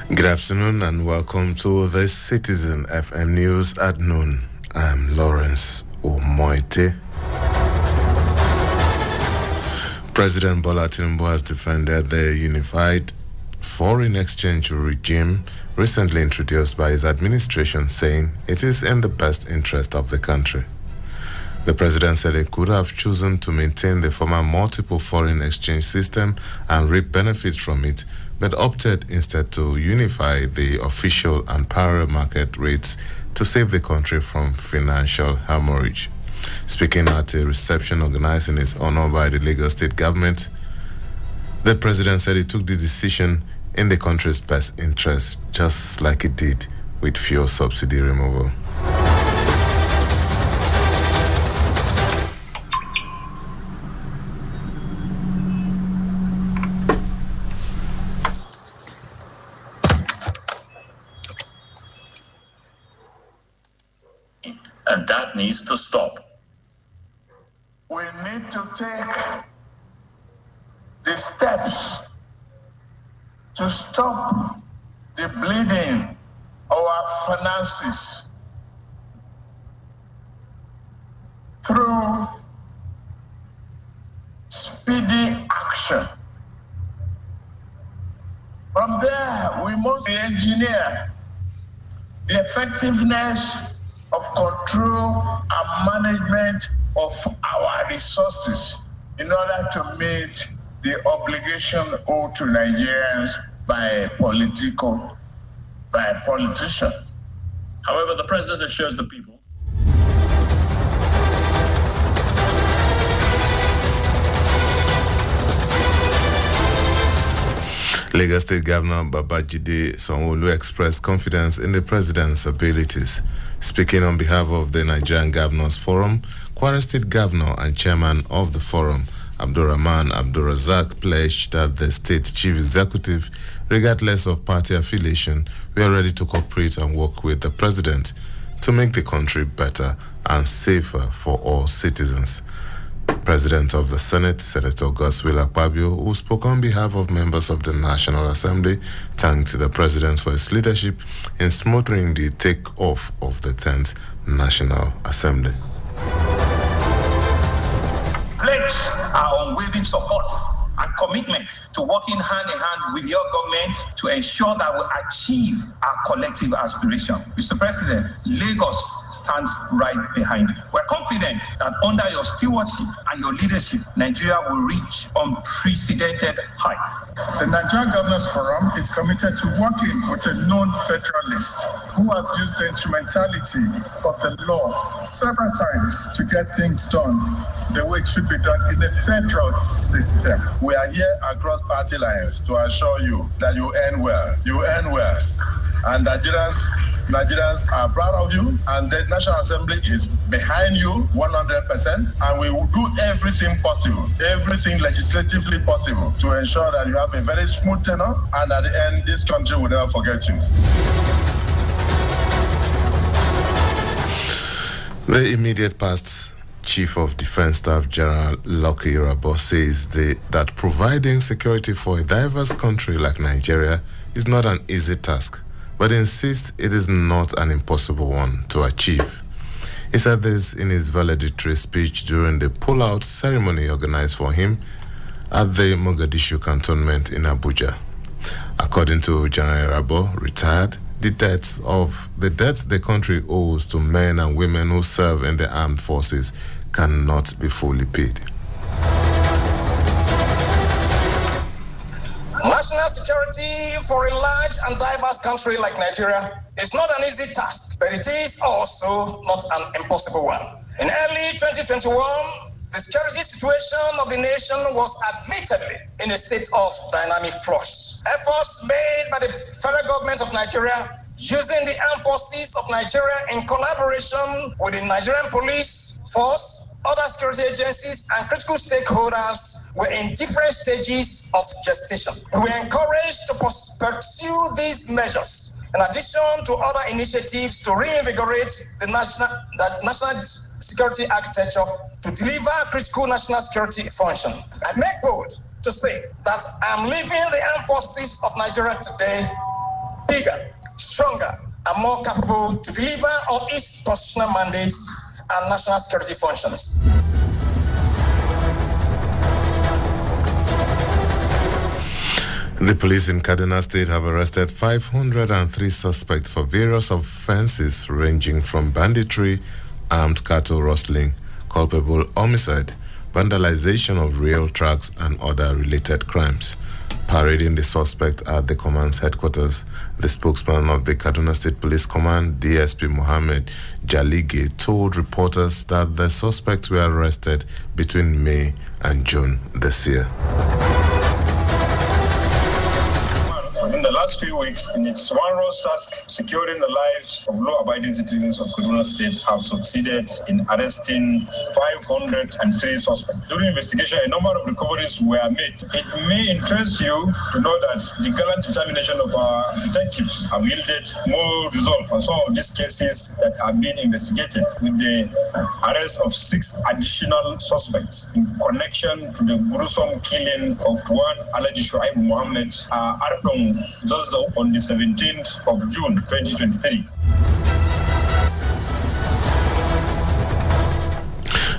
Good afternoon and welcome to the Citizen FM News at noon. I'm Lawrence Omoite. President Bola Tinubu has defended the unified foreign exchange regime recently introduced by his administration, saying it is in the best interest of the country. The president said he could have chosen to maintain the former multiple foreign exchange system and reap benefits from it, but opted instead to unify the official and parallel market rates to save the country from financial hemorrhage. Speaking at a reception organized in his honor by the Lagos state government, the president said he took the decision in the country's best interest, just like it did with fuel subsidy removal. And that needs to stop. We need to take the steps to stop the bleeding of our finances through speedy action. From there, we must engineer the effectiveness of control and management of our resources in order to meet the obligation owed to Nigerians by a politician. However, the president assures the people Lagos State Governor Babajide Sanwo-Olu expressed confidence in the president's abilities. Speaking on behalf of the Nigerian Governors Forum, Kwara State Governor and Chairman of the Forum, Abdurrahman Abdurrazak, pledged that the state chief executive, regardless of party affiliation, were ready to cooperate and work with the president to make the country better and safer for all citizens. President of the Senate, Senator Godswill Akpabio, who spoke on behalf of members of the National Assembly, thanked the president for his leadership in smothering the take-off of the 10th National Assembly. Pledge our unwavering support and commitment to working hand in hand with your government to ensure that we achieve our collective aspiration. Mr. President, Lagos stands right behind you. We're confident that under your stewardship and your leadership, Nigeria will reach unprecedented heights. The Nigerian Governors Forum is committed to working with a known federalist who has used the instrumentality of the law several times to get things done the way it should be done in a federal system. We are here across party lines to assure you that you earn well. You earn well. And Nigerians are proud of you, and the National Assembly is behind you 100%, and we will do everything possible, everything legislatively possible to ensure that you have a very smooth tenure, and at the end, this country will never forget you. The immediate past Chief of Defense Staff General Lucky Irabor says that providing security for a diverse country like Nigeria is not an easy task, but insists it is not an impossible one to achieve. He said this in his valedictory speech during the pull-out ceremony organized for him at the Mogadishu cantonment in Abuja. According to General Irabor, retired, the debts the country owes to men and women who serve in the armed forces cannot be fully paid. National security for a large and diverse country like Nigeria is not an easy task, but it is also not an impossible one. In early 2021, the security situation of the nation was admittedly in a state of dynamic flux. Efforts made by the federal government of Nigeria using the armed forces of Nigeria in collaboration with the Nigerian police force, other security agencies, and critical stakeholders were in different stages of gestation. We were encouraged to pursue these measures, in addition to other initiatives to reinvigorate the national security architecture to deliver critical national security function. I make bold to say that I'm leaving the armed forces of Nigeria today stronger and more capable to deliver on its constitutional mandates and national security functions. The police in Kaduna State have arrested 503 suspects for various offenses ranging from banditry, armed cattle rustling, culpable homicide, vandalization of rail tracks, and other related crimes. Parading the suspect at the command's headquarters, the spokesman of the Kaduna State Police Command, DSP Mohammed Jalige, told reporters that the suspects were arrested between May and June this year. In the last few weeks, in its one-rose task, securing the lives of law-abiding citizens of Kaduna State, have succeeded in arresting 503 suspects. During investigation, a number of recoveries were made. It may interest you to know that the gallant determination of our detectives have yielded more result on some of these cases that are being investigated, with the arrest of 6 additional suspects in connection to the gruesome killing of one Alhaji Shuaib Mohammed Ardong Zozo on the 17th of June 2023.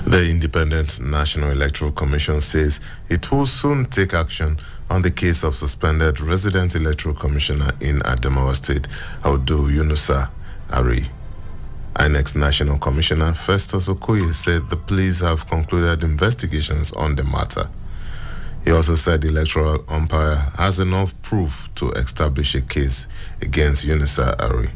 The Independent National Electoral Commission says it will soon take action on the case of suspended resident electoral commissioner in Adamawa State, Audu Yunusa Ari. INEC National Commissioner Festus Okoye said the police have concluded investigations on the matter. He also said the electoral umpire has enough proof to establish a case against Yunusa Ari.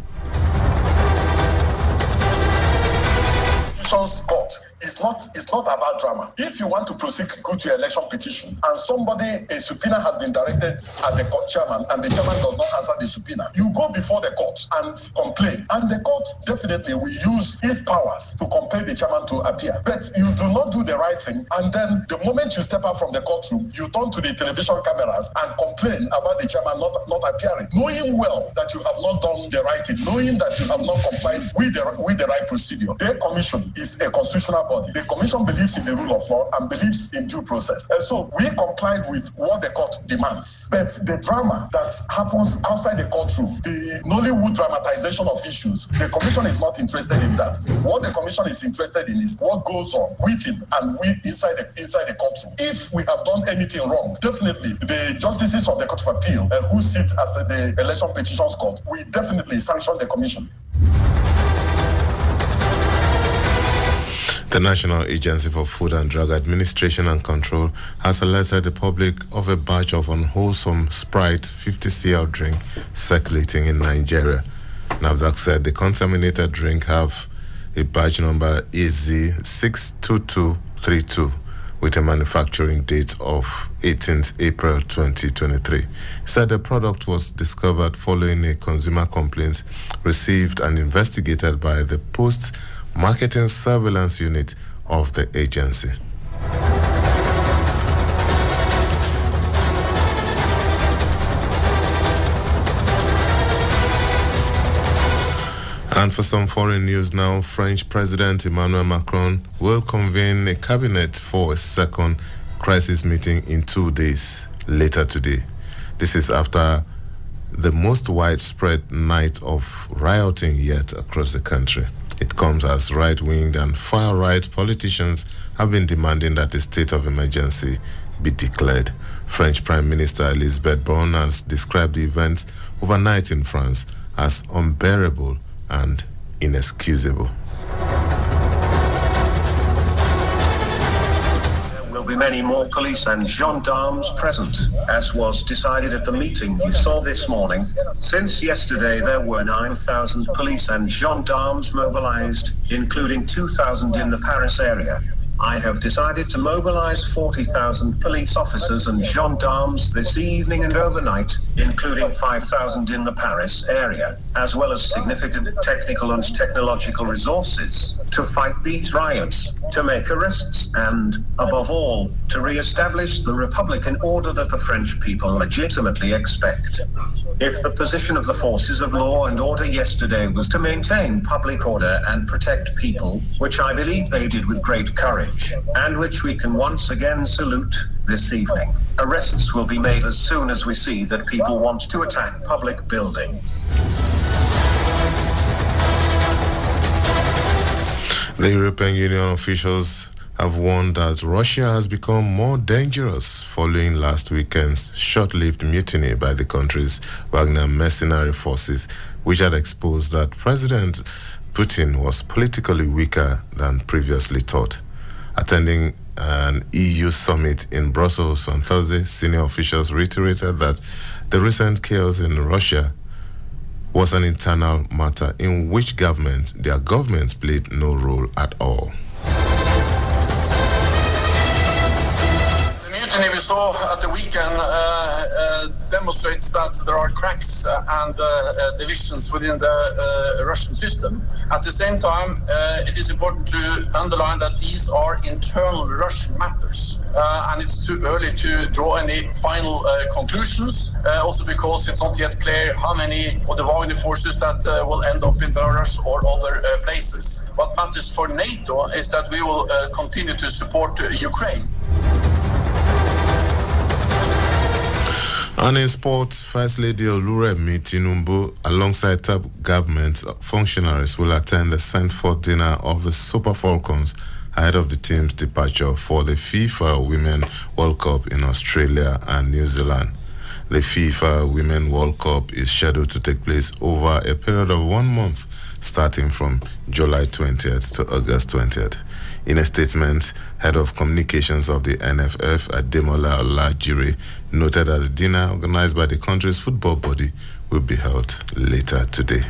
Court is not about drama. If you want to prosecute your election petition and a subpoena has been directed at the court chairman and the chairman does not answer the subpoena, you go before the court and complain. And the court definitely will use its powers to compel the chairman to appear. But you do not do the right thing, and then the moment you step out from the courtroom, you turn to the television cameras and complain about the chairman not appearing, knowing well that you have not done the right thing, knowing that you have not complied with the right procedure. The commission is a constitutional body. The commission believes in the rule of law and believes in due process. And so we complied with what the court demands. But the drama that happens outside the courtroom, the Nollywood dramatization of issues, the commission is not interested in that. What the commission is interested in is what goes on within and inside the courtroom. If we have done anything wrong, definitely the justices of the Court of Appeal who sit as the Election Petitions Court, we definitely sanction the commission. The National Agency for Food and Drug Administration and Control has alerted the public of a batch of unwholesome Sprite 50cl drink circulating in Nigeria. NAFDAC said the contaminated drink have a badge number AZ62232 with a manufacturing date of 18th April 2023. It said the product was discovered following a consumer complaint received and investigated by the Post-Marketing Surveillance Unit of the agency. And for some foreign news now, French President Emmanuel Macron will convene a cabinet for a second crisis meeting in 2 days later today. This is after the most widespread night of rioting yet across the country. It comes as right-wing and far-right politicians have been demanding that a state of emergency be declared. French Prime Minister Elisabeth Borne has described the events overnight in France as unbearable and inexcusable. There will be many more police and gendarmes present, as was decided at the meeting you saw this morning. Since yesterday, there were 9,000 police and gendarmes mobilized, including 2,000 in the Paris area. I have decided to mobilize 40,000 police officers and gendarmes this evening and overnight, including 5,000 in the Paris area, as well as significant technical and technological resources to fight these riots, to make arrests, and, above all, to re-establish the Republican order that the French people legitimately expect. If the position of the forces of law and order yesterday was to maintain public order and protect people, which I believe they did with great courage, and which we can once again salute this evening, arrests will be made as soon as we see that people want to attack public buildings. The European Union officials have warned that Russia has become more dangerous following last weekend's short-lived mutiny by the country's Wagner mercenary forces, which had exposed that President Putin was politically weaker than previously thought. Attending an EU summit in Brussels on Thursday, senior officials reiterated that the recent chaos in Russia was an internal matter in which their governments played no role at all. The mutiny we saw at the weekend demonstrates that there are cracks and divisions within the Russian system. At the same time, it is important to underline that these are internal Russian matters, and it's too early to draw any final conclusions, also because it's not yet clear how many of the Wagner forces that will end up in Belarus or other places. What matters for NATO is that we will continue to support Ukraine. And in sports, First Lady Oluremi Tinubu, alongside top government functionaries, will attend the sent-forth dinner of the Super Falcons ahead of the team's departure for the FIFA Women World Cup in Australia and New Zealand. The FIFA Women World Cup is scheduled to take place over a period of 1 month, starting from July 20th to August 20th. In a statement, Head of Communications of the NFF, Ademola Olajire, noted that the dinner organized by the country's football body will be held later today.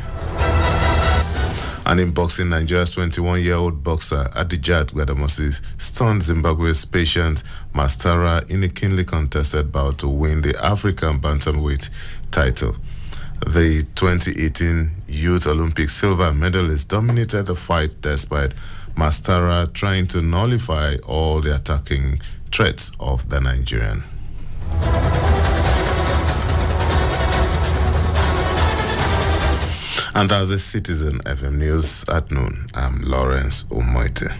And in boxing, Nigeria's 21-year-old boxer Adijat Gbademosi stunned Zimbabwe's patient Mastara in a keenly contested bout to win the African bantamweight title. The 2018 Youth Olympic silver medalist dominated the fight despite Mastara trying to nullify all the attacking threats of the Nigerian. And that's the Citizen FM News at noon. I'm Lawrence Omoite.